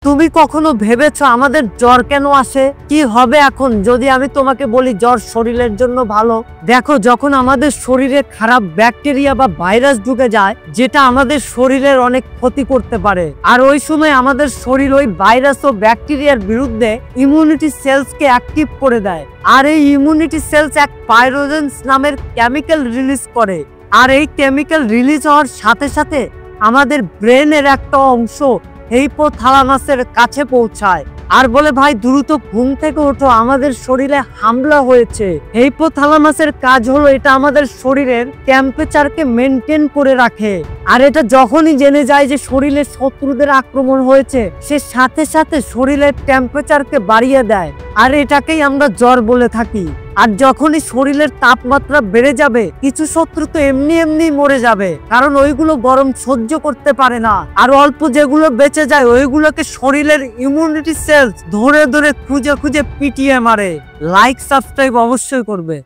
তুমি কখনো ভেবেছো আমাদের জ্বর কেন আসে? কি হবে এখন যদি আমি তোমাকে বলি জ্বর শরীরের জন্য ভালো? দেখো, যখন আমাদের শরীরে খারাপ ব্যাকটেরিয়া বা ভাইরাস ঢুকে যায়, যেটা আমাদের শরীরের অনেক ক্ষতি করতে পারে, আর ওই সময় আমাদের শরীর ওই ভাইরাস ও ব্যাকটেরিয়ার বিরুদ্ধে ইমিউনিটি সেলসকে অ্যাক্টিভ করে দেয়। আর এই ইমিউনিটি সেলস এক পাইরোজেন্স নামের কেমিক্যাল রিলিজ করে। আর এই কেমিক্যাল রিলিজ হওয়ার সাথে সাথে আমাদের ব্রেনের একটা অংশ হাইপোথ্যালামাসের কাছে পৌঁছায় আর বলে, ভাই দ্রুত ঘুম থেকে ওঠো, আমাদের শরীরে হামলা হয়েছে। হাইপোথ্যালামাসের কাজ হলো এটা আমাদের শরীরের টেম্পারেচারকে মেনটেন করে রাখে। আর এটা যখনই জেনে যায় যে শরীরে শত্রুদের আক্রমণ হয়েছে, সে সাথে সাথে শরীরের টেম্পারেচারকে বাড়িয়ে দেয়। আর এটাকেই আমরা জ্বর বলে থাকি। আর যখনই শরীরের তাপমাত্রা বেড়ে যাবে, কিছু শত্রু তো এমনি এমনি মরে যাবে, কারণ ওইগুলো গরম সহ্য করতে পারে না। আর অল্প যেগুলো বেঁচে যায় ওইগুলোকে শরীরের ইমিউনিটি সেলস ধরে ধরে খুঁজে খুঁজে পিটিয়ে মারে। লাইক সাবস্ক্রাইব অবশ্যই করবে।